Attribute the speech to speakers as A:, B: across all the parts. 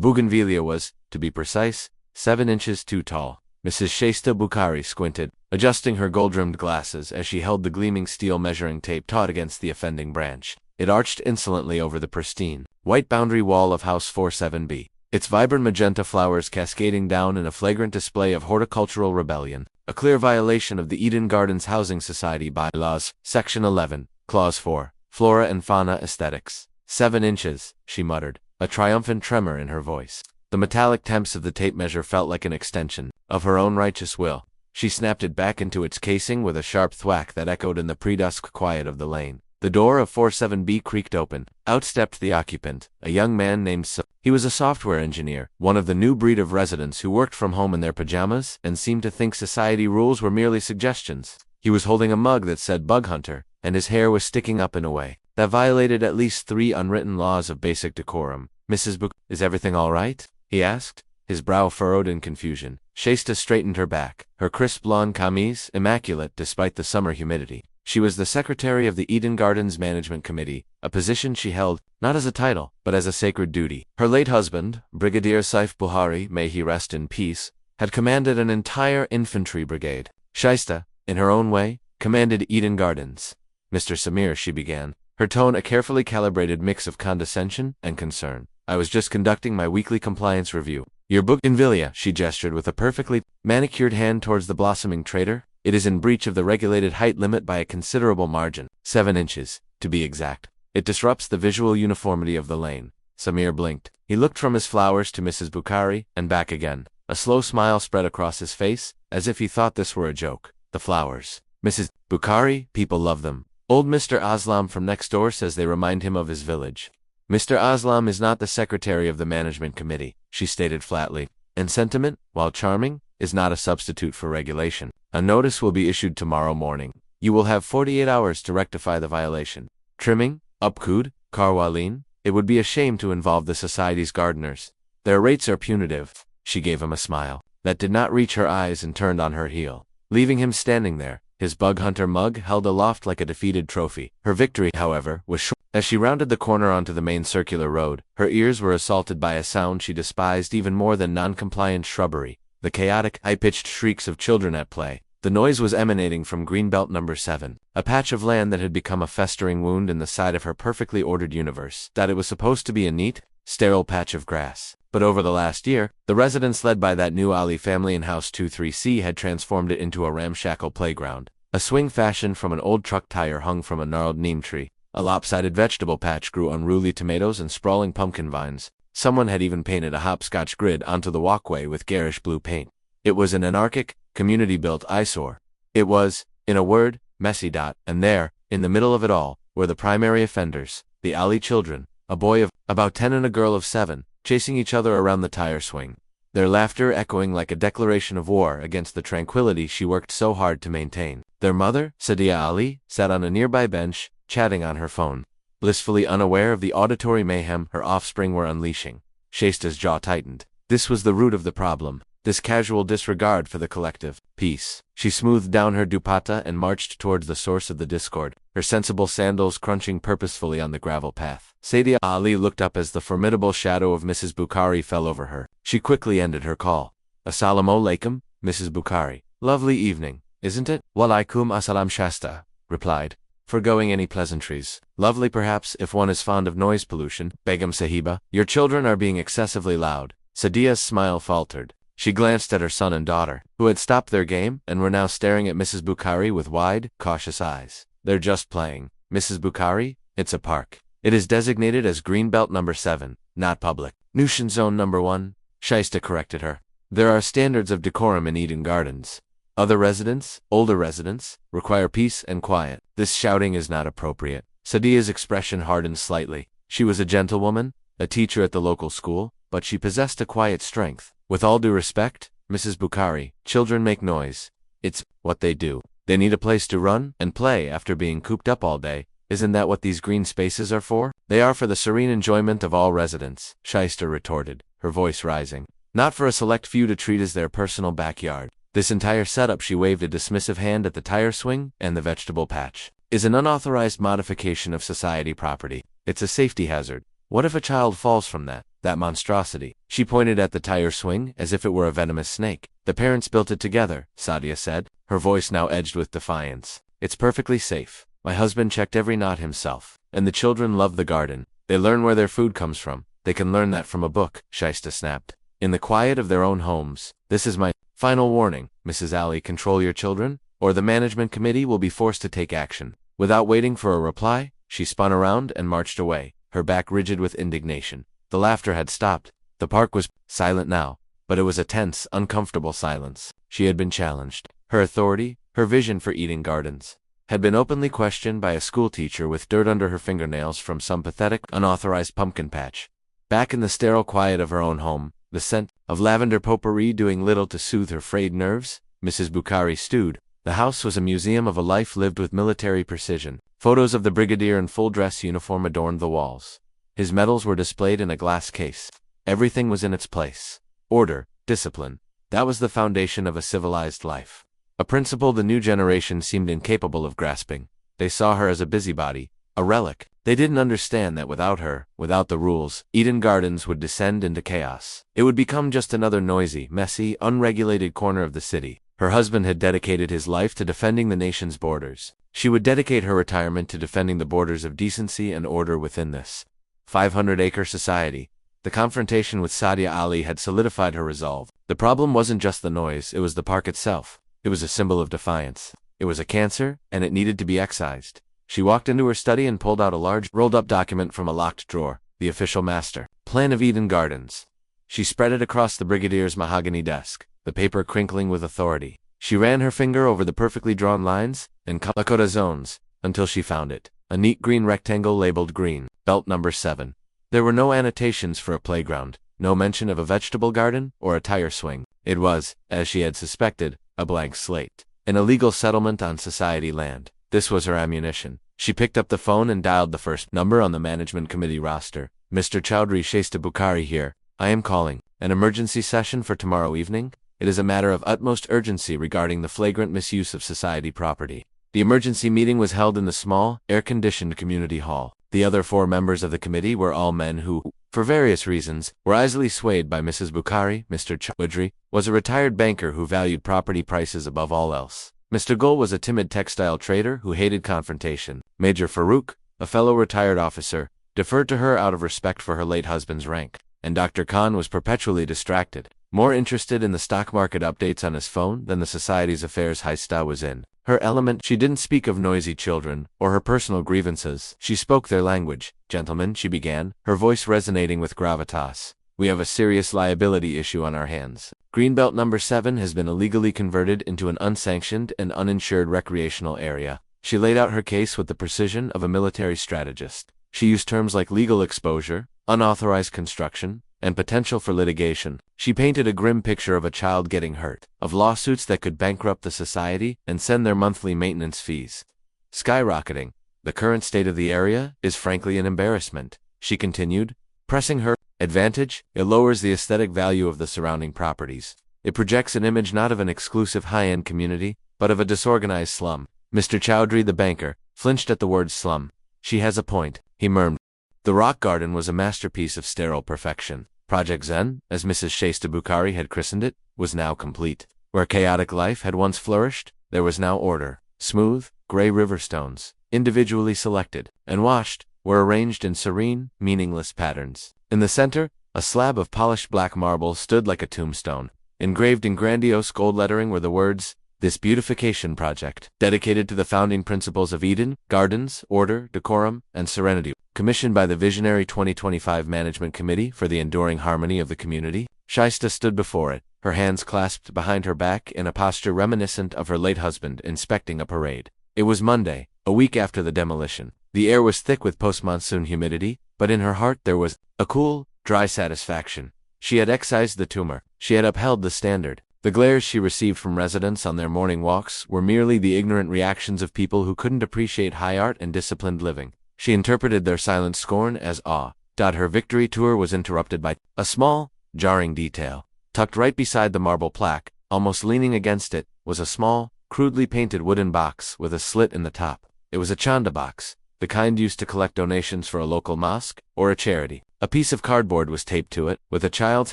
A: bougainvillea was, to be precise, 7 inches too tall. Mrs. Shaista Bukhari squinted, adjusting her gold-rimmed glasses as she held the gleaming steel measuring tape taut against the offending branch. It arched insolently over the pristine, white boundary wall of House 47B, its vibrant magenta flowers cascading down in a flagrant display of horticultural rebellion, a clear violation of the Eden Gardens Housing Society bylaws, Section 11, Clause 4, Flora and Fauna Aesthetics. 7 inches, she muttered, a triumphant tremor in her voice. The metallic temps of the tape measure felt like an extension of her own righteous will. She snapped it back into its casing with a sharp thwack that echoed in the pre-dusk quiet of the lane. The door of 47B creaked open. Out stepped the occupant, a young man named He was a software engineer, one of the new breed of residents who worked from home in their pajamas and seemed to think society rules were merely suggestions. He was holding a mug that said Bug Hunter, and his hair was sticking up in a way that violated at least 3 unwritten laws of basic decorum. Mrs. Book, is everything all right? He asked, his brow furrowed in confusion. Shaista straightened her back, her crisp blonde camise immaculate despite the summer humidity. She was the secretary of the Eden Gardens Management Committee, a position she held, not as a title, but as a sacred duty. Her late husband, Brigadier Saif Buhari, may he rest in peace, had commanded an entire infantry brigade. Shaista, in her own way, commanded Eden Gardens. Mr. Samir, she began, her tone a carefully calibrated mix of condescension and concern. I was just conducting my weekly compliance review. Your bougainvillea, she gestured with a perfectly manicured hand towards the blossoming trader. It is in breach of the regulated height limit by a considerable margin, 7 inches, to be exact. It disrupts the visual uniformity of the lane. Samir blinked. He looked from his flowers to Mrs. Bukhari, and back again. A slow smile spread across his face, as if he thought this were a joke. The flowers. Mrs. Bukhari, people love them. Old Mr. Aslam from next door says they remind him of his village. Mr. Aslam is not the secretary of the management committee, she stated flatly, and sentiment, while charming, is not a substitute for regulation. A notice will be issued tomorrow morning. You will have 48 hours to rectify the violation. Trimming, upkeep, karwalin, it would be a shame to involve the society's gardeners. Their rates are punitive. She gave him a smile that did not reach her eyes and turned on her heel, leaving him standing there, his Bug Hunter mug held aloft like a defeated trophy. Her victory, however, was short. As she rounded the corner onto the main circular road, her ears were assaulted by a sound she despised even more than non-compliant shrubbery, the chaotic, high-pitched shrieks of children at play. The noise was emanating from Greenbelt number 7, a patch of land that had become a festering wound in the side of her perfectly ordered universe, that it was supposed to be a neat, sterile patch of grass. But over the last year, the residents led by that new Ali family in House 23C had transformed it into a ramshackle playground. A swing fashioned from an old truck tire hung from a gnarled neem tree. A lopsided vegetable patch grew unruly tomatoes and sprawling pumpkin vines. Someone had even painted a hopscotch grid onto the walkway with garish blue paint. It was an anarchic, community-built eyesore. It was, in a word, messy. And there, in the middle of it all, were the primary offenders, the Ali children, a boy of about 10 and a girl of 7, chasing each other around the tire swing. Their laughter echoing like a declaration of war against the tranquility she worked so hard to maintain. Their mother, Sadia Ali, sat on a nearby bench, chatting on her phone, blissfully unaware of the auditory mayhem her offspring were unleashing. Shaista's jaw tightened. This was the root of the problem, this casual disregard for the collective peace. She smoothed down her dupatta and marched towards the source of the discord, her sensible sandals crunching purposefully on the gravel path. Sadia Ali looked up as the formidable shadow of Mrs. Bukhari fell over her. She quickly ended her call. Assalamu alaikum, Mrs. Bukhari. Lovely evening, isn't it? Walaikum assalam Shasta, replied, forgoing any pleasantries. Lovely perhaps if one is fond of noise pollution, Begum Sahiba. Your children are being excessively loud. Sadia's smile faltered. She glanced at her son and daughter, who had stopped their game and were now staring at Mrs. Bukhari with wide, cautious eyes. They're just playing. Mrs. Bukhari, it's a park. It is designated as Greenbelt number 7, not public. Nuisance Zone number 1, Shaista corrected her. There are standards of decorum in Eden Gardens. Other residents, older residents, require peace and quiet. This shouting is not appropriate. Sadia's expression hardened slightly. She was a gentlewoman, a teacher at the local school, but she possessed a quiet strength. With all due respect, Mrs. Bukhari, children make noise. It's what they do. They need a place to run and play after being cooped up all day. Isn't that what these green spaces are for? They are for the serene enjoyment of all residents, Shaista retorted, her voice rising. Not for a select few to treat as their personal backyard. This entire setup, she waved a dismissive hand at the tire swing and the vegetable patch, is an unauthorized modification of society property. It's a safety hazard. What if a child falls from that? that monstrosity. She pointed at the tire swing as if it were a venomous snake. The parents built it together, Sadia said, her voice now edged with defiance. It's perfectly safe. My husband checked every knot himself. And the children love the garden. They learn where their food comes from. They can learn that from a book, Shaista snapped. In the quiet of their own homes. This is my final warning, Mrs. Ali. Control your children, or the management committee will be forced to take action. Without waiting for a reply, she spun around and marched away, her back rigid with indignation. The laughter had stopped. The park was silent now, but it was a tense, uncomfortable silence. She had been challenged. Her authority, her vision for Eden Gardens, had been openly questioned by a schoolteacher with dirt under her fingernails from some pathetic, unauthorized pumpkin patch. Back in the sterile quiet of her own home, the scent of lavender potpourri doing little to soothe her frayed nerves, Mrs. Bukhari stewed. The house was a museum of a life lived with military precision. Photos of the brigadier in full dress uniform adorned the walls. His medals were displayed in a glass case. Everything was in its place. Order, discipline. That was the foundation of a civilized life. A principle the new generation seemed incapable of grasping. They saw her as a busybody, a relic. They didn't understand that without her, without the rules, Eden Gardens would descend into chaos. It would become just another noisy, messy, unregulated corner of the city. Her husband had dedicated his life to defending the nation's borders. She would dedicate her retirement to defending the borders of decency and order within this 500-acre society. The confrontation with Sadia Ali had solidified her resolve. The problem wasn't just the noise, it was the park itself. It was a symbol of defiance. It was a cancer, and it needed to be excised. She walked into her study and pulled out a large, rolled-up document from a locked drawer, the official master plan of Eden Gardens. She spread it across the brigadier's mahogany desk, the paper crinkling with authority. She ran her finger over the perfectly drawn lines and color zones until she found it, a neat green rectangle labeled green, belt number 7. There were no annotations for a playground, no mention of a vegetable garden or a tire swing. It was, as she had suspected, a blank slate, an illegal settlement on society land. This was her ammunition. She picked up the phone and dialed the first number on the management committee roster. Mr. Chowdhury Shaista Bukhari here. I am calling. An emergency session for tomorrow evening? It is a matter of utmost urgency regarding the flagrant misuse of society property. The emergency meeting was held in the small, air-conditioned community hall. The other 4 members of the committee were all men who, for various reasons, were easily swayed by Mrs. Bukhari. Mr. Chowdhury was a retired banker who valued property prices above all else. Mr. Gul was a timid textile trader who hated confrontation. Major Farouk, a fellow retired officer, deferred to her out of respect for her late husband's rank. And Dr. Khan was perpetually distracted, more interested in the stock market updates on his phone than the society's affairs Haista was in. Her element. She didn't speak of noisy children or her personal grievances. She spoke their language. Gentlemen, she began, her voice resonating with gravitas. We have a serious liability issue on our hands. Greenbelt number 7 has been illegally converted into an unsanctioned and uninsured recreational area. She laid out her case with the precision of a military strategist. She used terms like legal exposure, unauthorized construction, and potential for litigation. She painted a grim picture of a child getting hurt, of lawsuits that could bankrupt the society and send their monthly maintenance fees skyrocketing. The current state of the area is frankly an embarrassment, she continued, pressing her advantage. It lowers the aesthetic value of the surrounding properties. It projects an image not of an exclusive high-end community, but of a disorganized slum. Mr. Chowdhury, the banker, flinched at the word slum. She has a point, he murmured. The rock garden was a masterpiece of sterile perfection. Project Zen, as Mrs. Shaista Bukhari had christened it, was now complete. Where chaotic life had once flourished, there was now order. Smooth, gray river stones, individually selected and washed, were arranged in serene, meaningless patterns. In the center, a slab of polished black marble stood like a tombstone. Engraved in grandiose gold lettering were the words, "This beautification project, dedicated to the founding principles of Eden Gardens, order, decorum, and serenity, commissioned by the visionary 2025 Management Committee for the enduring harmony of the community." Shaista stood before it, her hands clasped behind her back in a posture reminiscent of her late husband inspecting a parade. It was Monday, a week after the demolition. The air was thick with post-monsoon humidity, but in her heart there was a cool, dry satisfaction. She had excised the tumor. She had upheld the standard. The glares she received from residents on their morning walks were merely the ignorant reactions of people who couldn't appreciate high art and disciplined living. She interpreted their silent scorn as awe. Her victory tour was interrupted by a small, jarring detail. Tucked right beside the marble plaque, almost leaning against it, was a small, crudely painted wooden box with a slit in the top. It was a chanda box, the kind used to collect donations for a local mosque or a charity. A piece of cardboard was taped to it, with a child's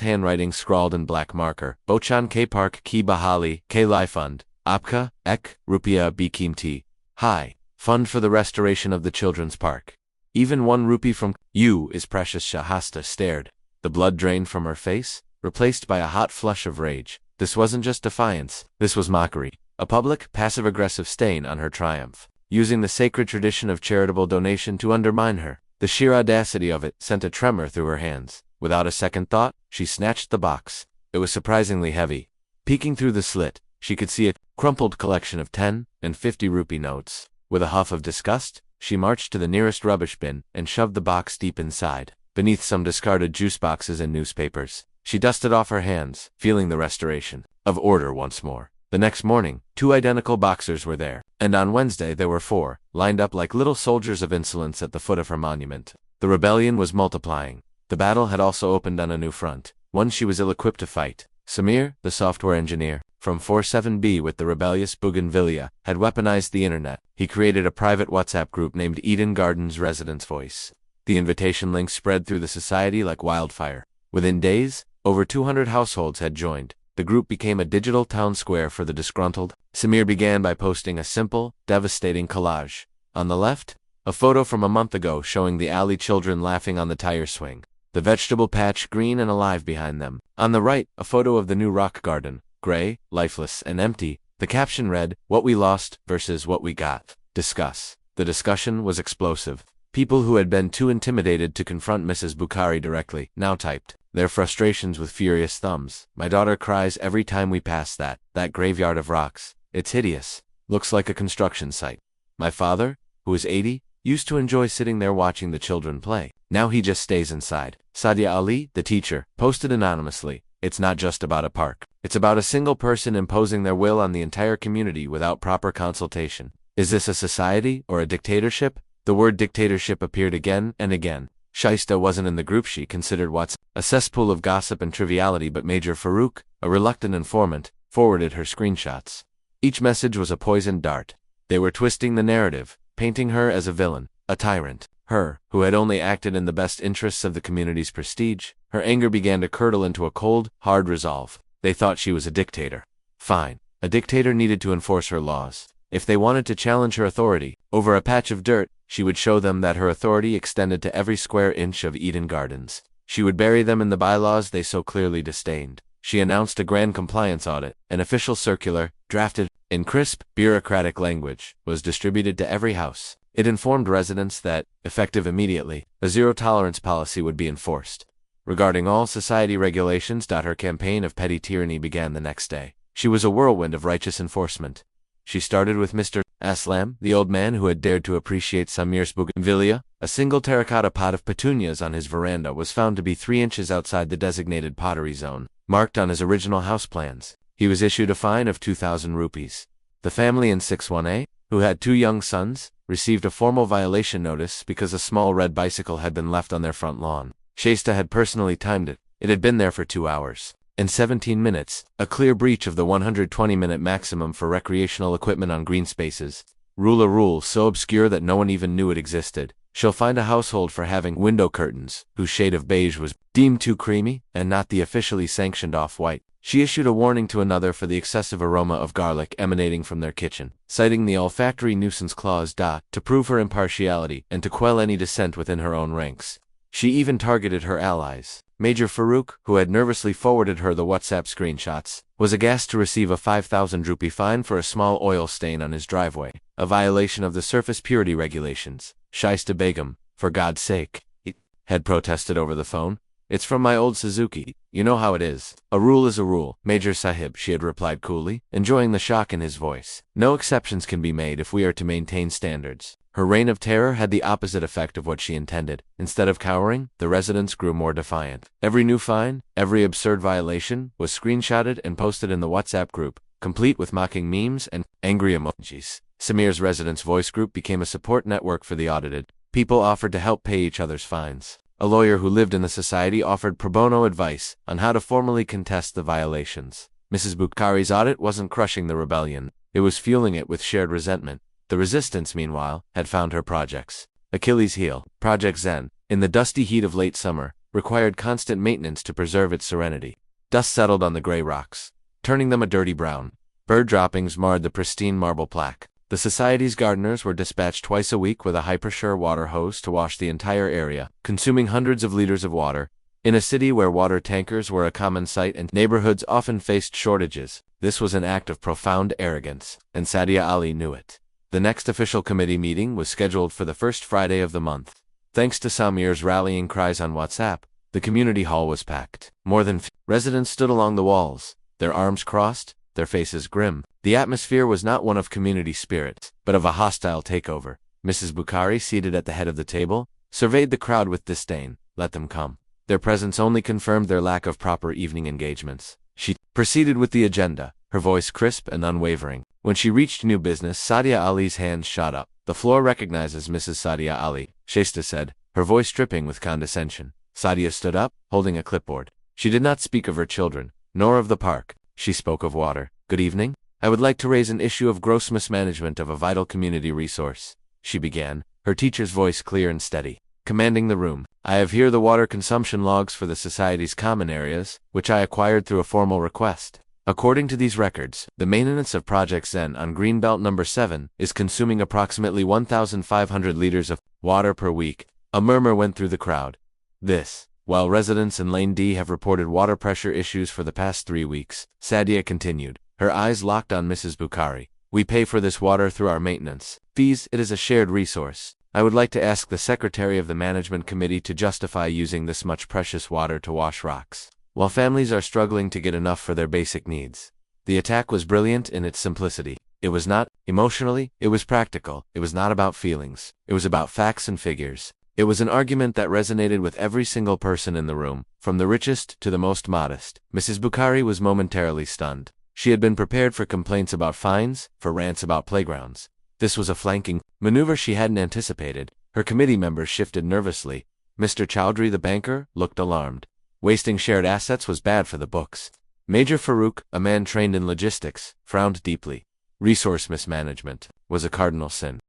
A: handwriting scrawled in black marker. Bochan K Park Ki Bahali K Lai Fund. Apka, Ek, Rupiah Bikimti. Hi. Fund for the restoration of the children's park. Even 1 rupee from you is precious. Shahasta stared. The blood drained from her face, replaced by a hot flush of rage. This wasn't just defiance, this was mockery. A public, passive-aggressive stain on her triumph. Using the sacred tradition of charitable donation to undermine her. The sheer audacity of it sent a tremor through her hands. Without a second thought, she snatched the box. It was surprisingly heavy. Peeking through the slit, she could see a crumpled collection of 10 and 50 rupee notes. With a huff of disgust, she marched to the nearest rubbish bin and shoved the box deep inside. Beneath some discarded juice boxes and newspapers, she dusted off her hands, feeling the restoration of order once more. The next morning, 2 identical boxers were there, and on Wednesday there were 4, lined up like little soldiers of insolence at the foot of her monument. The rebellion was multiplying. The battle had also opened on a new front, one she was ill-equipped to fight. Samir, the software engineer, from 47B with the rebellious Bougainvillea, had weaponized the internet. He created a private WhatsApp group named Eden Gardens Residence Voice. The invitation link spread through the society like wildfire. Within days, over 200 households had joined. The group became a digital town square for the disgruntled. Samir began by posting a simple, devastating collage. On the left, a photo from a month ago showing the alley children laughing on the tire swing. The vegetable patch green and alive behind them. On the right, a photo of the new rock garden, gray, lifeless, and empty. The caption read, "What we lost versus what we got. Discuss." The discussion was explosive. People who had been too intimidated to confront Mrs. Bukhari directly now typed their frustrations with furious thumbs. "My daughter cries every time we pass that graveyard of rocks. It's hideous. Looks like a construction site. My father, who is 80, used to enjoy sitting there watching the children play. Now he just stays inside." Sadia Ali, the teacher, posted anonymously, "It's not just about a park. It's about a single person imposing their will on the entire community without proper consultation. Is this a society or a dictatorship?" The word dictatorship appeared again and again. Shaista wasn't in the group. She considered WhatsApp a cesspool of gossip and triviality, but Major Farouk, a reluctant informant, forwarded her screenshots. Each message was a poisoned dart. They were twisting the narrative, painting her as a villain, a tyrant. Her, who had only acted in the best interests of the community's prestige. Her anger began to curdle into a cold, hard resolve. They thought she was a dictator. Fine. A dictator needed to enforce her laws. If they wanted to challenge her authority over a patch of dirt, she would show them that her authority extended to every square inch of Eden Gardens. She would bury them in the bylaws they so clearly disdained. She announced a grand compliance audit. An official circular, drafted in crisp, bureaucratic language, was distributed to every house. It informed residents that, effective immediately, a zero-tolerance policy would be enforced regarding all society regulations. Her campaign of petty tyranny began the next day. She was a whirlwind of righteous enforcement. She started with Mr. Aslam, the old man who had dared to appreciate Samir's bougainvillea. A single terracotta pot of petunias on his veranda was found to be 3 inches outside the designated pottery zone, marked on his original house plans. He was issued a fine of 2,000 rupees. The family in 61A, who had 2 young sons, received a formal violation notice because a small red bicycle had been left on their front lawn. Shaista had personally timed it. It had been there for 2 hours. In 17 minutes, a clear breach of the 120-minute maximum for recreational equipment on green spaces. A rule so obscure that no one even knew it existed. She'll find a household for having window curtains, whose shade of beige was deemed too creamy, and not the officially sanctioned off-white. She issued a warning to another for the excessive aroma of garlic emanating from their kitchen, citing the olfactory nuisance clause. To prove her impartiality and to quell any dissent within her own ranks. She even targeted her allies. Major Farouk, who had nervously forwarded her the WhatsApp screenshots, was aghast to receive a 5,000 rupee fine for a small oil stain on his driveway, a violation of the surface purity regulations. Shaista Begum, for God's sake, he had protested over the phone. "It's from my old Suzuki. You know how it is. A rule is a rule, Major Sahib," she had replied coolly, enjoying the shock in his voice. "No exceptions can be made if we are to maintain standards." Her reign of terror had the opposite effect of what she intended. Instead of cowering, the residents grew more defiant. Every new fine, every absurd violation, was screenshotted and posted in the WhatsApp group, complete with mocking memes and angry emojis. Samir's residents' voice group became a support network for the audited. People offered to help pay each other's fines. A lawyer who lived in the society offered pro bono advice on how to formally contest the violations. Mrs. Bukhari's audit wasn't crushing the rebellion. It was fueling it with shared resentment. The resistance, meanwhile, had found her projects. Achilles' heel, Project Zen. In the dusty heat of late summer, required constant maintenance to preserve its serenity. Dust settled on the gray rocks, turning them a dirty brown. Bird droppings marred the pristine marble plaque. The society's gardeners were dispatched twice a week with a high-pressure water hose to wash the entire area, consuming hundreds of liters of water. In a city where water tankers were a common sight and neighborhoods often faced shortages, this was an act of profound arrogance, and Sadia Ali knew it. The next official committee meeting was scheduled for the first Friday of the month. Thanks to Samir's rallying cries on WhatsApp, the community hall was packed. More than 50 residents stood along the walls, their arms crossed, their faces grim. The atmosphere was not one of community spirit, but of a hostile takeover. Mrs. Bukhari, seated at the head of the table, surveyed the crowd with disdain. Let them come. Their presence only confirmed their lack of proper evening engagements. She proceeded with the agenda, her voice crisp and unwavering. When she reached new business, Sadia Ali's hands shot up. The floor recognizes Mrs. Sadia Ali, Shaista said, her voice dripping with condescension. Sadia stood up, holding a clipboard. She did not speak of her children, nor of the park. She spoke of water. Good evening. I would like to raise an issue of gross mismanagement of a vital community resource, she began, her teacher's voice clear and steady, commanding the room. I have here the water consumption logs for the society's common areas, which I acquired through a formal request. According to these records, the maintenance of Project Zen on Greenbelt number 7 is consuming approximately 1,500 liters of water per week. A murmur went through the crowd. This, while residents in Lane D have reported water pressure issues for the past 3 weeks, Sadia continued, her eyes locked on Mrs. Bukhari. We pay for this water through our maintenance fees. It is a shared resource. I would like to ask the secretary of the management committee to justify using this much precious water to wash rocks, while families are struggling to get enough for their basic needs. The attack was brilliant in its simplicity. It was not emotionally, it was practical. It was not about feelings. It was about facts and figures. It was an argument that resonated with every single person in the room, from the richest to the most modest. Mrs. Bukhari was momentarily stunned. She had been prepared for complaints about fines, for rants about playgrounds. This was a flanking maneuver she hadn't anticipated. Her committee members shifted nervously. Mr. Chowdhury, the banker, looked alarmed. Wasting shared assets was bad for the books. Major Farouk, a man trained in logistics, frowned deeply. Resource mismanagement was a cardinal sin.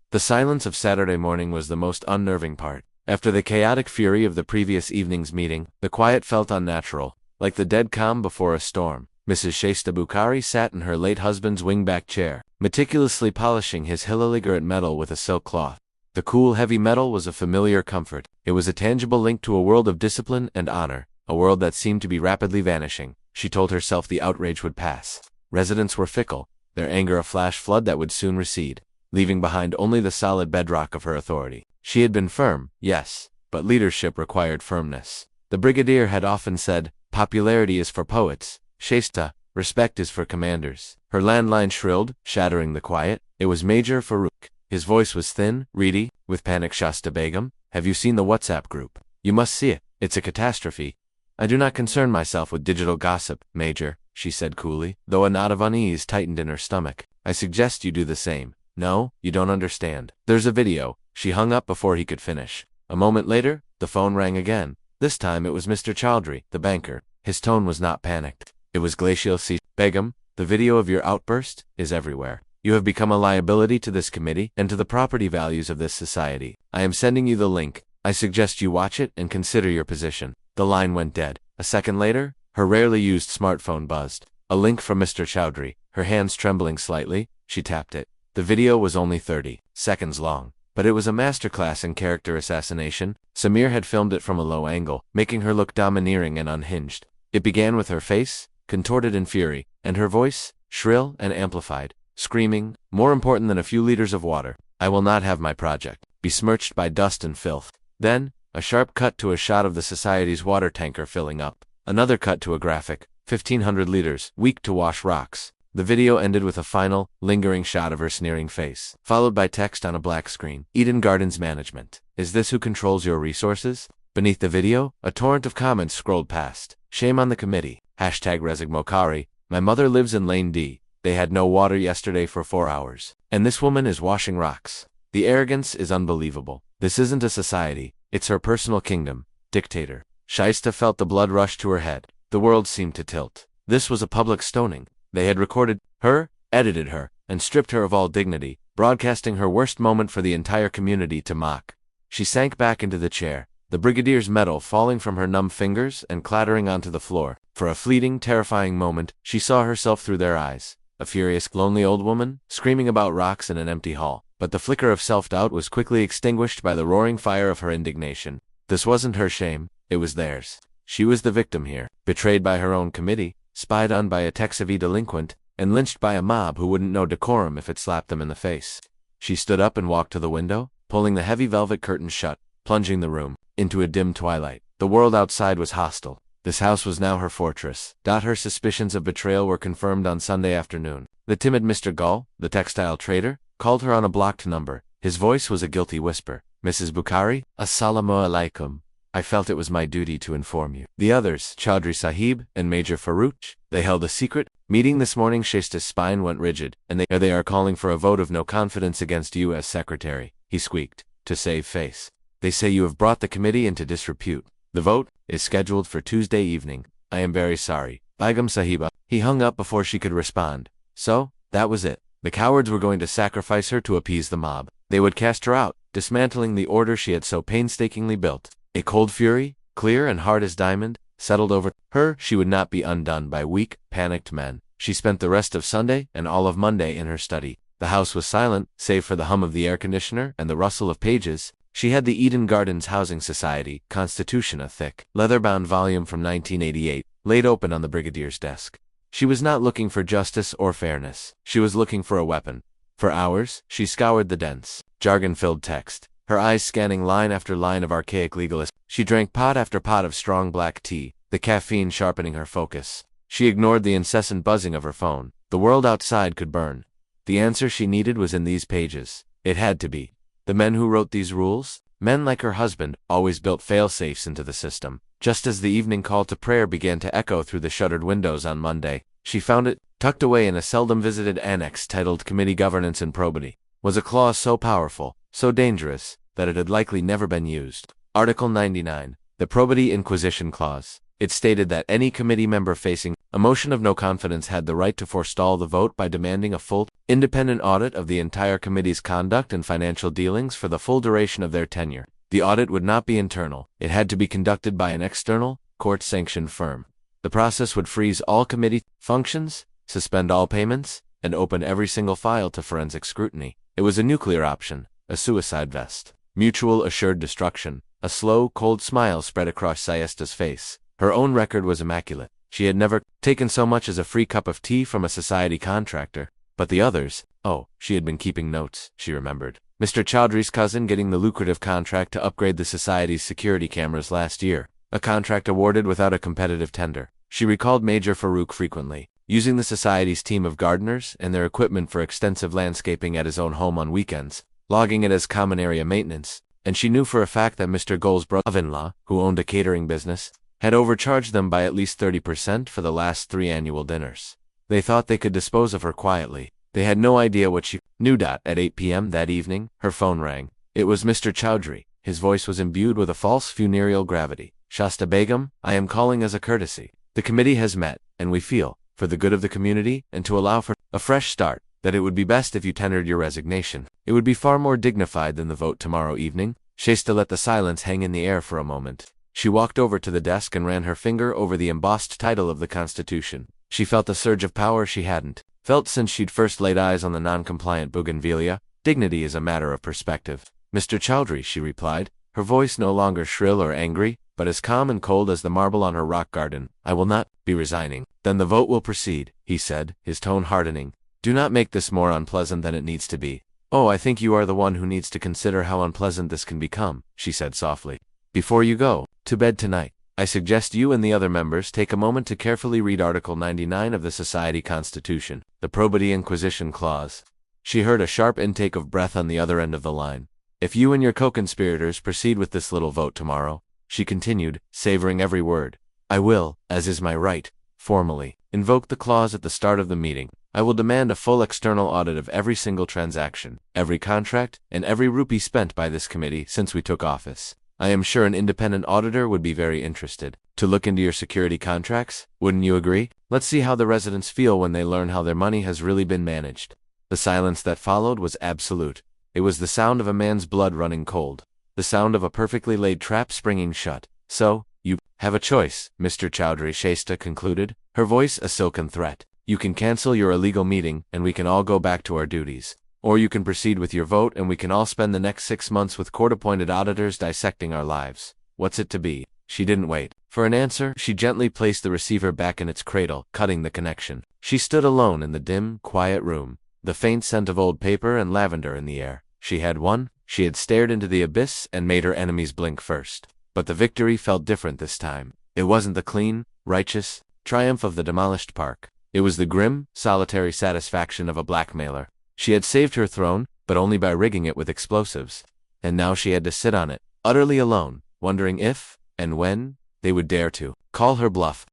A: The silence of Saturday morning was the most unnerving part. After the chaotic fury of the previous evening's meeting, the quiet felt unnatural, like the dead calm before a storm. Mrs. Shaista Bukhari sat in her late husband's wingback chair, meticulously polishing his hilaligarate metal with a silk cloth. The cool, heavy metal was a familiar comfort. It was a tangible link to a world of discipline and honor, a world that seemed to be rapidly vanishing. She told herself the outrage would pass. Residents were fickle, their anger a flash flood that would soon recede, leaving behind only the solid bedrock of her authority. She had been firm, yes, but leadership required firmness. The brigadier had often said, popularity is for poets. Shaista, respect is for commanders. Her landline shrilled, shattering the quiet. It was Major Farouk. His voice was thin, reedy, with panic. Shasta Begum, have you seen the WhatsApp group? You must see it. It's a catastrophe. I do not concern myself with digital gossip, Major, she said coolly, though a knot of unease tightened in her stomach. I suggest you do the same. No, you don't understand. There's a video. She hung up before he could finish. A moment later, the phone rang again. This time it was Mr. Chowdhury, the banker. His tone was not panicked. It was glacial. Begum, the video of your outburst is everywhere. You have become a liability to this committee and to the property values of this society. I am sending you the link. I suggest you watch it and consider your position. The line went dead. A second later, her rarely used smartphone buzzed. A link from Mr. Chowdhury. Her hands trembling slightly, she tapped it. The video was only 30 seconds long, but it was a masterclass in character assassination. Samir had filmed it from a low angle, making her look domineering and unhinged. It began with her face, contorted in fury, and her voice, shrill and amplified, screaming, more important than a few liters of water. I will not have my project besmirched by dust and filth. Then, a sharp cut to a shot of the society's water tanker filling up. Another cut to a graphic, 1,500 liters, weak to wash rocks. The video ended with a final, lingering shot of her sneering face, followed by text on a black screen. Eden Gardens Management. Is this who controls your resources? Beneath the video, a torrent of comments scrolled past. Shame on the committee. #Rezig Mokari. My mother lives in Lane D. They had no water yesterday for 4 hours. And this woman is washing rocks. The arrogance is unbelievable. This isn't a society. It's her personal kingdom. Dictator. Shaista felt the blood rush to her head. The world seemed to tilt. This was a public stoning. They had recorded her, edited her, and stripped her of all dignity, broadcasting her worst moment for the entire community to mock. She sank back into the chair, the brigadier's medal falling from her numb fingers and clattering onto the floor. For a fleeting, terrifying moment, she saw herself through their eyes. A furious, lonely old woman, screaming about rocks in an empty hall. But the flicker of self-doubt was quickly extinguished by the roaring fire of her indignation. This wasn't her shame, it was theirs. She was the victim here, betrayed by her own committee, spied on by a Texavie delinquent, and lynched by a mob who wouldn't know decorum if it slapped them in the face. She stood up and walked to the window, pulling the heavy velvet curtains shut, plunging the room into a dim twilight. The world outside was hostile. This house was now her fortress. Her suspicions of betrayal were confirmed on Sunday afternoon. The timid Mr. Gull, the textile trader, called her on a blocked number. His voice was a guilty whisper. "Mrs. Bukhari, assalamu alaikum. I felt it was my duty to inform you." The others, Chaudhry Sahib and Major Farouch, they held a secret meeting this morning. Shaista's spine went rigid, and they are calling for a vote of no confidence against you as secretary, he squeaked, to save face. They say you have brought the committee into disrepute. The vote is scheduled for Tuesday evening. I am very sorry, Begum Sahiba. He hung up before she could respond. So, that was it. The cowards were going to sacrifice her to appease the mob. They would cast her out, dismantling the order she had so painstakingly built. A cold fury, clear and hard as diamond, settled over her. She would not be undone by weak, panicked men. She spent the rest of Sunday and all of Monday in her study. The house was silent, save for the hum of the air conditioner and the rustle of pages. She had the Eden Gardens Housing Society Constitution, a thick, leather-bound volume from 1988, laid open on the brigadier's desk. She was not looking for justice or fairness. She was looking for a weapon. For hours, she scoured the dense, jargon-filled text, her eyes scanning line after line of archaic legalists. She drank pot after pot of strong black tea, the caffeine sharpening her focus. She ignored the incessant buzzing of her phone. The world outside could burn. The answer she needed was in these pages. It had to be. The men who wrote these rules, men like her husband, always built fail-safes into the system. Just as the evening call to prayer began to echo through the shuttered windows on Monday, she found it, tucked away in a seldom-visited annex titled Committee Governance and Probity, was a clause so powerful, so dangerous, that it had likely never been used. Article 99, the Probity Inquisition Clause. It stated that any committee member facing a motion of no confidence had the right to forestall the vote by demanding a full, independent audit of the entire committee's conduct and financial dealings for the full duration of their tenure. The audit would not be internal. It had to be conducted by an external, court-sanctioned firm. The process would freeze all committee functions, suspend all payments, and open every single file to forensic scrutiny. It was a nuclear option, a suicide vest. Mutual assured destruction. A slow, cold smile spread across Siesta's face. Her own record was immaculate. She had never taken so much as a free cup of tea from a society contractor. But the others, oh, she had been keeping notes, she remembered. Mr. Chaudhry's cousin getting the lucrative contract to upgrade the society's security cameras last year, a contract awarded without a competitive tender. She recalled Major Farouk frequently, using the society's team of gardeners and their equipment for extensive landscaping at his own home on weekends, logging it as common area maintenance, and she knew for a fact that Mr. Gull's brother-in-law, who owned a catering business, had overcharged them by at least 30% for the last 3 annual dinners. They thought they could dispose of her quietly. They had no idea what she knew. At 8 p.m. that evening, her phone rang. It was Mr. Chaudhry. His voice was imbued with a false funereal gravity. "Shasta Begum, I am calling as a courtesy. The committee has met, and we feel, for the good of the community and to allow for a fresh start, that it would be best if you tendered your resignation. It would be far more dignified than the vote tomorrow evening." Shasta let the silence hang in the air for a moment. She walked over to the desk and ran her finger over the embossed title of the Constitution. She felt a surge of power she hadn't felt since she'd first laid eyes on the non-compliant bougainvillea. Dignity is a matter of perspective. "Mr. Chaudhry," she replied, her voice no longer shrill or angry, but as calm and cold as the marble on her rock garden. "I will not be resigning." "Then the vote will proceed," he said, his tone hardening. "Do not make this more unpleasant than it needs to be." "Oh, I think you are the one who needs to consider how unpleasant this can become," she said softly. "Before you go to bed tonight, I suggest you and the other members take a moment to carefully read Article 99 of the Society Constitution, the Probity Inquisition Clause." She heard a sharp intake of breath on the other end of the line. "If you and your co-conspirators proceed with this little vote tomorrow," she continued, savoring every word, "I will, as is my right, formally invoke the clause at the start of the meeting. I will demand a full external audit of every single transaction, every contract, and every rupee spent by this committee since we took office. I am sure an independent auditor would be very interested to look into your security contracts. Wouldn't you agree? Let's see how the residents feel when they learn how their money has really been managed." The silence that followed was absolute. It was the sound of a man's blood running cold. the sound of a perfectly laid trap springing shut. "So, you have a choice," Mr. Chowdhury Shaista concluded, her voice a silken threat. "You can cancel your illegal meeting, and we can all go back to our duties. Or you can proceed with your vote, and we can all spend the next 6 months with court-appointed auditors dissecting our lives. What's it to be?" She didn't wait for an answer. She gently placed the receiver back in its cradle, cutting the connection. She stood alone in the dim, quiet room, the faint scent of old paper and lavender in the air. She had won. She had stared into the abyss and made her enemies blink first. But the victory felt different this time. It wasn't the clean, righteous triumph of the demolished park. It was the grim, solitary satisfaction of a blackmailer. She had saved her throne, but only by rigging it with explosives. And now she had to sit on it, utterly alone, wondering if, and when, they would dare to call her bluff.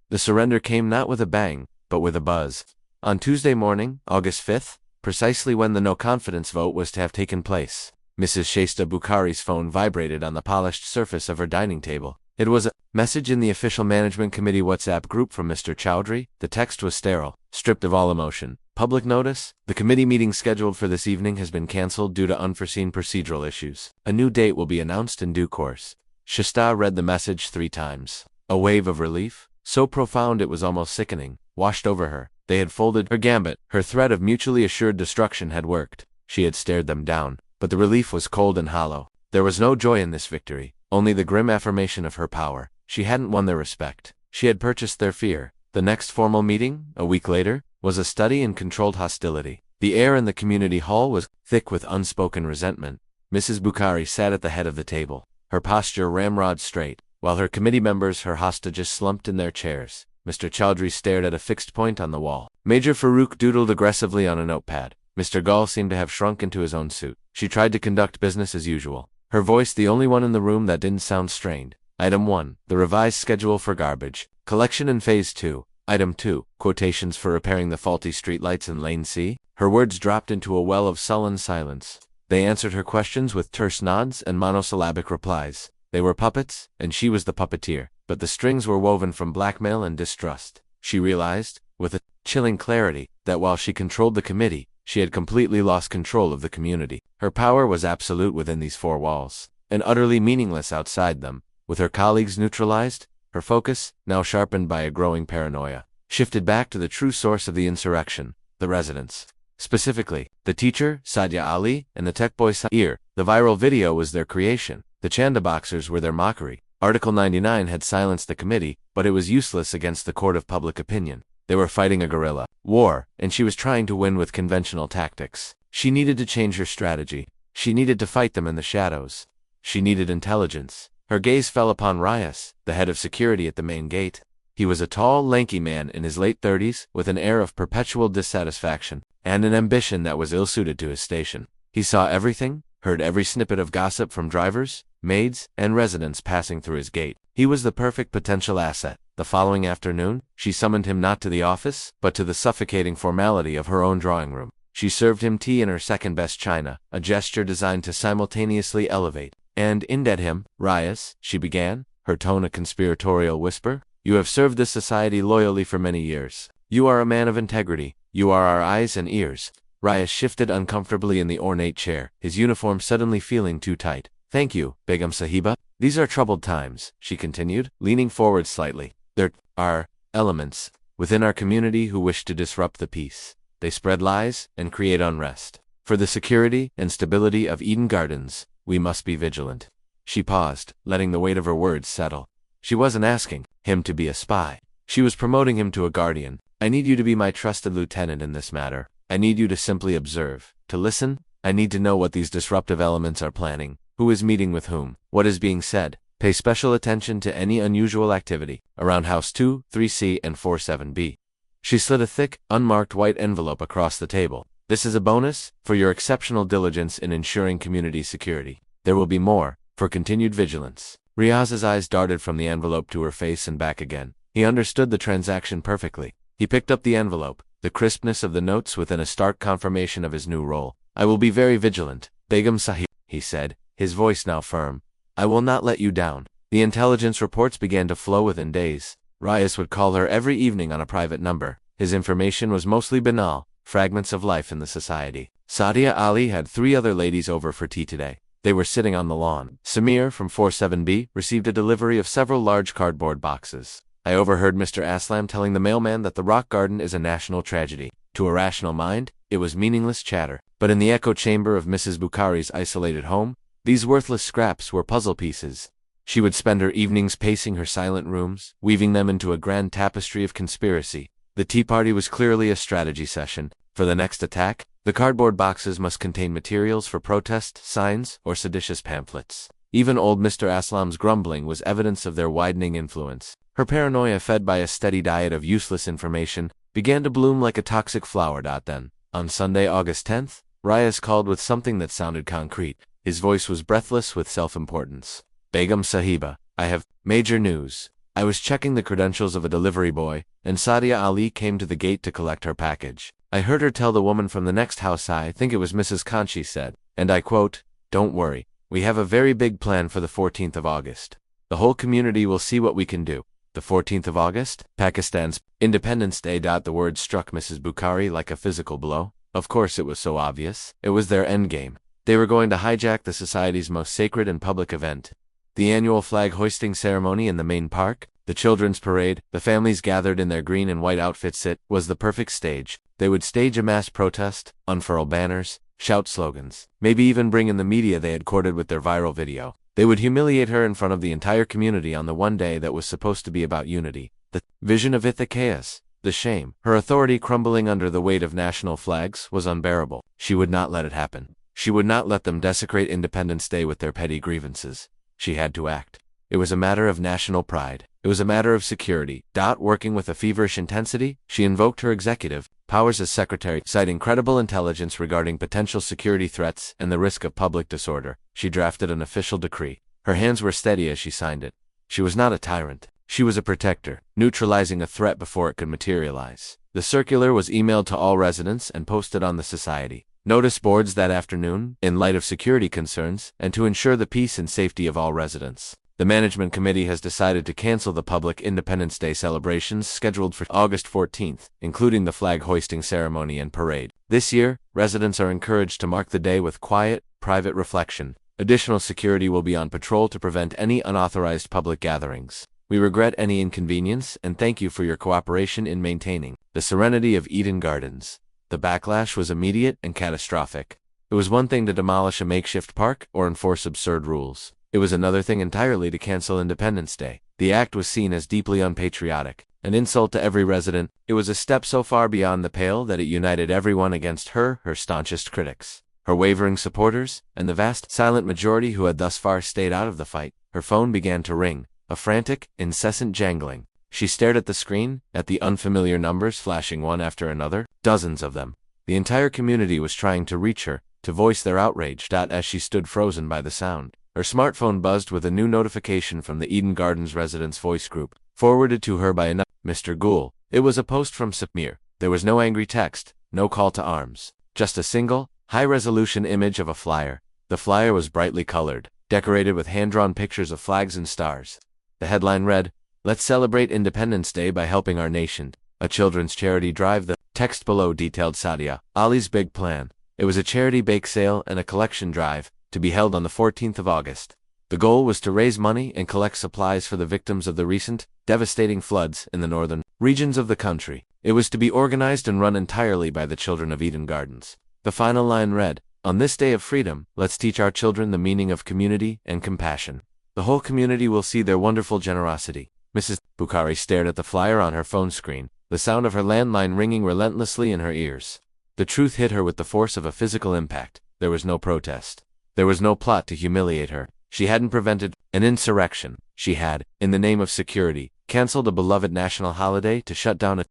A: The surrender came not with a bang, but with a buzz. On Tuesday morning, August 5th, precisely when the no-confidence vote was to have taken place, Mrs. Shaista Bukhari's phone vibrated on the polished surface of her dining table. It was a message in the official management committee WhatsApp group from Mr. Chowdhury. The text was sterile, stripped of all emotion. "Public notice: the committee meeting scheduled for this evening has been cancelled due to unforeseen procedural issues. A new date will be announced in due course." Shaista read the message 3 times. A wave of relief, so profound it was almost sickening, washed over her. They had folded her gambit. Her threat of mutually assured destruction had worked. She had stared them down, but the relief was cold and hollow. There was no joy in this victory, only the grim affirmation of her power. She hadn't won their respect. She had purchased their fear. The next formal meeting, a week later, was a study in controlled hostility. The air in the community hall was thick with unspoken resentment. Mrs. Bukhari sat at the head of the table, her posture ramrod straight, while her committee members, her hostages, slumped in their chairs. Mr. Chowdhury stared at a fixed point on the wall. Major Farouk doodled aggressively on a notepad. Mr. Gul seemed to have shrunk into his own suit. She tried to conduct business as usual, her voice the only one in the room that didn't sound strained. Item 1, the revised schedule for garbage collection in Phase 2. Item 2, quotations for repairing the faulty streetlights in Lane C. Her words dropped into a well of sullen silence. They answered her questions with terse nods and monosyllabic replies. They were puppets, and she was the puppeteer, but the strings were woven from blackmail and distrust. She realized, with a chilling clarity, that while she controlled the committee, she had completely lost control of the community. Her power was absolute within these 4 walls, and utterly meaningless outside them. With her colleagues neutralized, her focus, now sharpened by a growing paranoia, shifted back to the true source of the insurrection, the residents. Specifically, the teacher, Sadia Ali, and the tech boy Sair. The viral video was their creation. The Chanda boxers were their mockery. Article 99 had silenced the committee, but it was useless against the court of public opinion. They were fighting a guerrilla war, and she was trying to win with conventional tactics. She needed to change her strategy. She needed to fight them in the shadows. She needed intelligence. Her gaze fell upon Rias, the head of security at the main gate. He was a tall, lanky man in his late 30s, with an air of perpetual dissatisfaction, and an ambition that was ill-suited to his station. He saw everything, heard every snippet of gossip from drivers, maids, and residents passing through his gate. He was the perfect potential asset. The following afternoon, she summoned him not to the office, but to the suffocating formality of her own drawing room. She served him tea in her second-best china, a gesture designed to simultaneously elevate and end at him. "Rias," she began, her tone a conspiratorial whisper, "you have served this society loyally for many years. You are a man of integrity. You are our eyes and ears." Rias shifted uncomfortably in the ornate chair, his uniform suddenly feeling too tight. "Thank you, Begum Sahiba. These are troubled times," she continued, leaning forward slightly. "There are elements within our community who wish to disrupt the peace. They spread lies and create unrest. For the security and stability of Eden Gardens, we must be vigilant." She paused, letting the weight of her words settle. She wasn't asking him to be a spy. She was promoting him to a guardian. "I need you to be my trusted lieutenant in this matter. I need you to simply observe, to listen. I need to know what these disruptive elements are planning, who is meeting with whom, what is being said. Pay special attention to any unusual activity around House 2, 3C, and 47B. She slid a thick, unmarked white envelope across the table. "This is a bonus for your exceptional diligence in ensuring community security. There will be more for continued vigilance." Riaz's eyes darted from the envelope to her face and back again. He understood the transaction perfectly. He picked up the envelope, the crispness of the notes within a stark confirmation of his new role. "I will be very vigilant, Begum Sahib," he said, his voice now firm. "I will not let you down." The intelligence reports began to flow within days. Rias would call her every evening on a private number. His information was mostly banal, fragments of life in the society. Sadia Ali had 3 other ladies over for tea today. They were sitting on the lawn. Samir, from 47B, received a delivery of several large cardboard boxes. I overheard Mr. Aslam telling the mailman that the rock garden is a national tragedy. To a rational mind, it was meaningless chatter. But in the echo chamber of Mrs. Bukhari's isolated home, these worthless scraps were puzzle pieces. She would spend her evenings pacing her silent rooms, weaving them into a grand tapestry of conspiracy. The tea party was clearly a strategy session. For the next attack, the cardboard boxes must contain materials for protest, signs, or seditious pamphlets. Even old Mr. Aslam's grumbling was evidence of their widening influence. Her paranoia, fed by a steady diet of useless information, began to bloom like a toxic flower. Then, on Sunday, August 10th, Riaz called with something that sounded concrete. His voice was breathless with self-importance. Begum Sahiba, I have major news. I was checking the credentials of a delivery boy, and Sadia Ali came to the gate to collect her package. I heard her tell the woman from the next house, I think it was Mrs. Khan, she said, and I quote, "Don't worry, we have a very big plan for the 14th of August. The whole community will see what we can do." The 14th of August, Pakistan's Independence Day. The word struck Mrs. Bukhari like a physical blow. Of course it was so obvious. It was their endgame. They were going to hijack the society's most sacred and public event. The annual flag-hoisting ceremony in the main park, the children's parade, the families gathered in their green and white outfits. It was the perfect stage. They would stage a mass protest, unfurl banners, shout slogans, maybe even bring in the media they had courted with their viral video. They would humiliate her in front of the entire community on the one day that was supposed to be about unity. The vision of it, the chaos, the shame, her authority crumbling under the weight of national flags, was unbearable. She would not let it happen. She would not let them desecrate Independence Day with their petty grievances. She had to act. It was a matter of national pride. It was a matter of security. Working with a feverish intensity, she invoked her executive powers as secretary, citing credible intelligence regarding potential security threats and the risk of public disorder. She drafted an official decree. Her hands were steady as she signed it. She was not a tyrant. She was a protector, neutralizing a threat before it could materialize. The circular was emailed to all residents and posted on the society notice boards that afternoon, in light of security concerns, and to ensure the peace and safety of all residents. The management committee has decided to cancel the public Independence Day celebrations scheduled for August 14th, including the flag-hoisting ceremony and parade. This year, residents are encouraged to mark the day with quiet, private reflection. Additional security will be on patrol to prevent any unauthorized public gatherings. We regret any inconvenience and thank you for your cooperation in maintaining the serenity of Eden Gardens. The backlash was immediate and catastrophic. It was one thing to demolish a makeshift park or enforce absurd rules. It was another thing entirely to cancel Independence Day. The act was seen as deeply unpatriotic, an insult to every resident. It was a step so far beyond the pale that it united everyone against her staunchest critics, her wavering supporters, and the vast, silent majority who had thus far stayed out of the fight. Her phone began to ring, a frantic, incessant jangling. She stared at the screen, at the unfamiliar numbers flashing one after another, dozens of them. The entire community was trying to reach her, to voice their outrage. As she stood frozen by the sound, her smartphone buzzed with a new notification from the Eden Gardens residents' voice group, forwarded to her by another, Mr. Ghoul. It was a post from Samir. There was no angry text, no call to arms, just a single, high-resolution image of a flyer. The flyer was brightly colored, decorated with hand-drawn pictures of flags and stars. The headline read, "Let's celebrate Independence Day by helping our nation. A children's charity drive." The text below detailed Sadia Ali's big plan. It was a charity bake sale and a collection drive, to be held on the 14th of August. The goal was to raise money and collect supplies for the victims of the recent, devastating floods in the northern regions of the country. It was to be organized and run entirely by the children of Eden Gardens. The final line read, "On this day of freedom, let's teach our children the meaning of community and compassion. The whole community will see their wonderful generosity." Mrs. Bukhari stared at the flyer on her phone screen, the sound of her landline ringing relentlessly in her ears. The truth hit her with the force of a physical impact. There was no protest. There was no plot to humiliate her. She hadn't prevented an insurrection. She had, in the name of security, canceled a beloved national holiday to shut down a...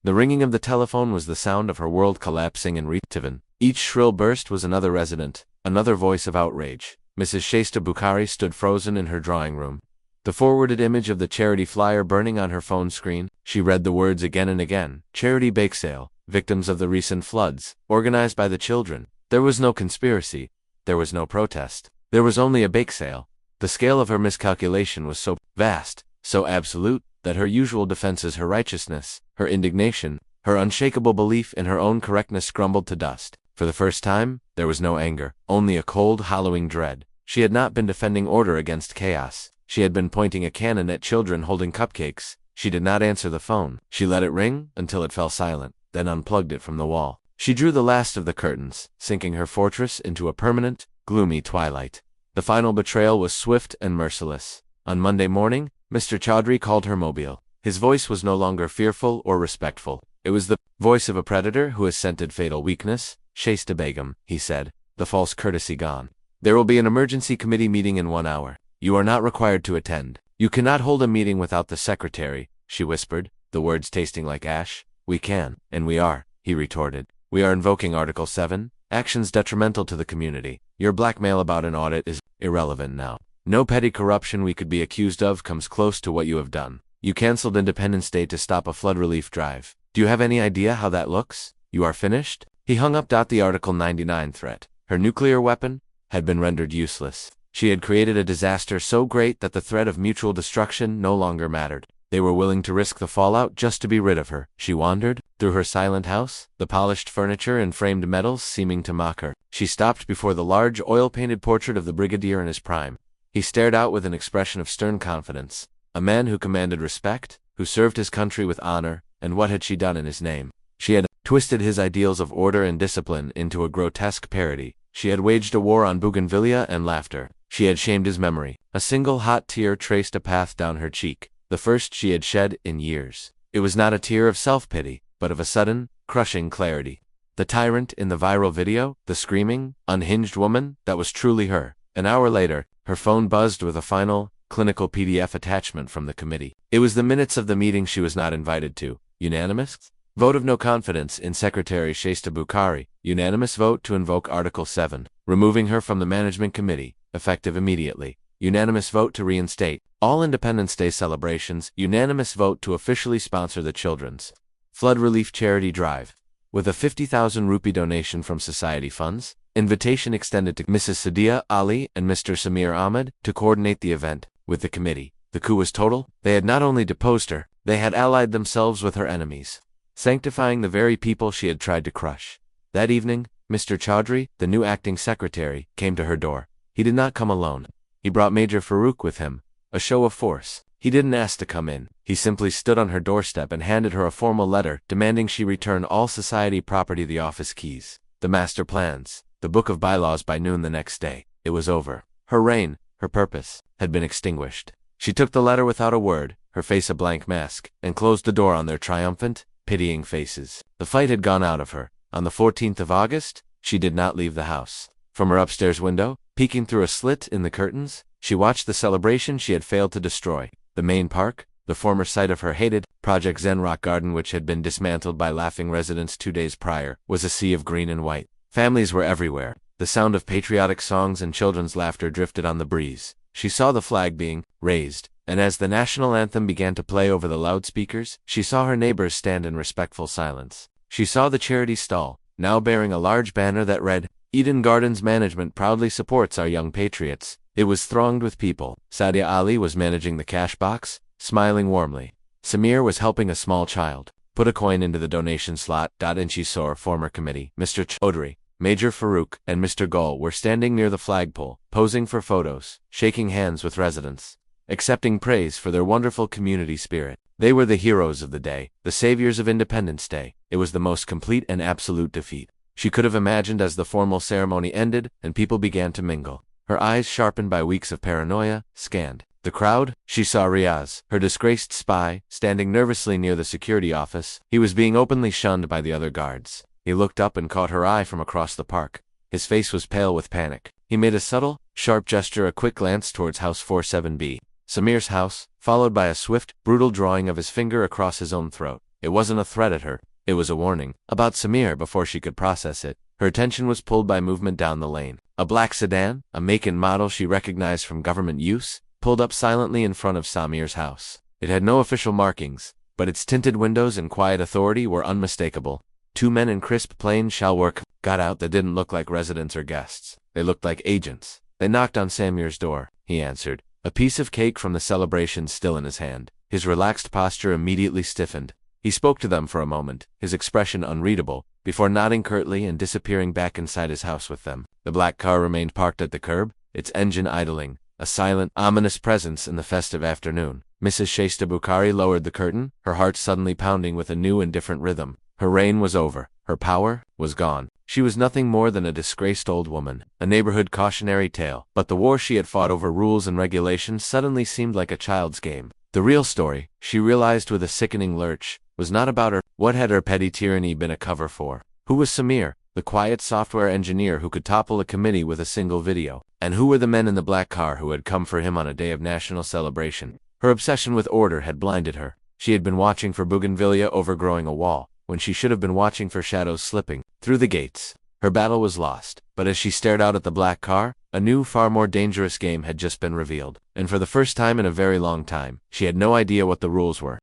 A: The ringing of the telephone was the sound of her world collapsing in Tivan. Each shrill burst was another resident, another voice of outrage. Mrs. Shaista Bukhari stood frozen in her drawing room, the forwarded image of the charity flyer burning on her phone screen. She read the words again and again. Charity bake sale, victims of the recent floods, organized by the children. There was no conspiracy. There was no protest. There was only a bake sale. The scale of her miscalculation was so vast, so absolute, that her usual defenses, her righteousness, her indignation, her unshakable belief in her own correctness crumbled to dust. For the first time, there was no anger, only a cold, hollowing dread. She had not been defending order against chaos. She had been pointing a cannon at children holding cupcakes. She did not answer the phone. She let it ring until it fell silent, then unplugged it from the wall. She drew the last of the curtains, sinking her fortress into a permanent, gloomy twilight. The final betrayal was swift and merciless. On Monday morning, Mr. Chaudhry called her mobile. His voice was no longer fearful or respectful. It was the voice of a predator who has scented fatal weakness. Shaista Begum, he said, the false courtesy gone. There will be an emergency committee meeting in 1 hour. You are not required to attend. You cannot hold a meeting without the secretary, she whispered, the words tasting like ash. We can, and we are, he retorted. We are invoking Article 7, actions detrimental to the community. Your blackmail about an audit is irrelevant now. No petty corruption we could be accused of comes close to what you have done. You canceled Independence Day to stop a flood relief drive. Do you have any idea how that looks? You are finished? He hung up. The Article 99 threat, her nuclear weapon, had been rendered useless. She had created a disaster so great that the threat of mutual destruction no longer mattered. They were willing to risk the fallout just to be rid of her. She wandered through her silent house, the polished furniture and framed metals seeming to mock her. She stopped before the large oil-painted portrait of the brigadier in his prime. He stared out with an expression of stern confidence. A man who commanded respect, who served his country with honor, and what had she done in his name? She had twisted his ideals of order and discipline into a grotesque parody. She had waged a war on bougainvillea and laughter. She had shamed his memory. A single hot tear traced a path down her cheek, the first she had shed in years. It was not a tear of self-pity, but of a sudden, crushing clarity. The tyrant in the viral video, the screaming, unhinged woman, that was truly her. An hour later, her phone buzzed with a final, clinical PDF attachment from the committee. It was the minutes of the meeting she was not invited to. Unanimous? Vote of no confidence in Secretary Shaista Bukhari. Unanimous vote to invoke Article 7, removing her from the management committee, effective immediately. Unanimous vote to reinstate all Independence Day celebrations. Unanimous vote to officially sponsor the Children's Flood Relief Charity Drive. With a 50,000 rupee donation from society funds, invitation extended to Mrs. Sadia Ali and Mr. Samir Ahmed to coordinate the event with the committee. The coup was total. They had not only deposed her, they had allied themselves with her enemies, sanctifying the very people she had tried to crush. That evening, Mr. Chaudhry, the new acting secretary, came to her door. He did not come alone. He brought Major Farouk with him, a show of force. He didn't ask to come in. He simply stood on her doorstep and handed her a formal letter demanding she return all society property, the office keys, the master plans, the book of bylaws by noon the next day. It was over. Her reign, her purpose, had been extinguished. She took the letter without a word, her face a blank mask, and closed the door on their triumphant, pitying faces. The fight had gone out of her. On the 14th of August, she did not leave the house. From her upstairs window, peeking through a slit in the curtains, she watched the celebration she had failed to destroy. The main park, the former site of her hated Project Zen Rock Garden, which had been dismantled by laughing residents 2 days prior, was a sea of green and white. Families were everywhere. The sound of patriotic songs and children's laughter drifted on the breeze. She saw the flag being raised, and as the national anthem began to play over the loudspeakers, she saw her neighbors stand in respectful silence. She saw the charity stall, now bearing a large banner that read, "Eden Gardens Management proudly supports our young patriots." It was thronged with people. Sadia Ali was managing the cash box, smiling warmly. Samir was helping a small child put a coin into the donation slot. And she saw her former committee, Mr. Chaudhry, Major Farouk, and Mr. Gul were standing near the flagpole, posing for photos, shaking hands with residents, accepting praise for their wonderful community spirit. They were the heroes of the day, the saviors of Independence Day. It was the most complete and absolute defeat she could have imagined as the formal ceremony ended and people began to mingle. Her eyes, sharpened by weeks of paranoia, scanned the crowd. She saw Riaz, her disgraced spy, standing nervously near the security office. He was being openly shunned by the other guards. He looked up and caught her eye from across the park. His face was pale with panic. He made a subtle, sharp gesture, a quick glance towards House 47B. Samir's house, followed by a swift, brutal drawing of his finger across his own throat. It wasn't a threat at her. It was a warning. About Samir. Before she could process it, her attention was pulled by movement down the lane. A black sedan, a make and model she recognized from government use, pulled up silently in front of Samir's house. It had no official markings, but its tinted windows and quiet authority were unmistakable. 2 men in crisp plain shall work got out that didn't look like residents or guests. They looked like agents. They knocked on Samir's door. He answered, a piece of cake from the celebration still in his hand. His relaxed posture immediately stiffened. He spoke to them for a moment, his expression unreadable, before nodding curtly and disappearing back inside his house with them. The black car remained parked at the curb, its engine idling, a silent, ominous presence in the festive afternoon. Mrs. Shaista Bukhari lowered the curtain, her heart suddenly pounding with a new and different rhythm. Her reign was over. Her power was gone. She was nothing more than a disgraced old woman, a neighborhood cautionary tale. But the war she had fought over rules and regulations suddenly seemed like a child's game. The real story, she realized with a sickening lurch, was not about her. What had her petty tyranny been a cover for? Who was Samir, the quiet software engineer who could topple a committee with a single video? And who were the men in the black car who had come for him on a day of national celebration? Her obsession with order had blinded her. She had been watching for bougainvillea overgrowing a wall, when she should have been watching for shadows slipping through the gates. Her battle was lost. But as she stared out at the black car, a new, far more dangerous game had just been revealed. And for the first time in a very long time, she had no idea what the rules were.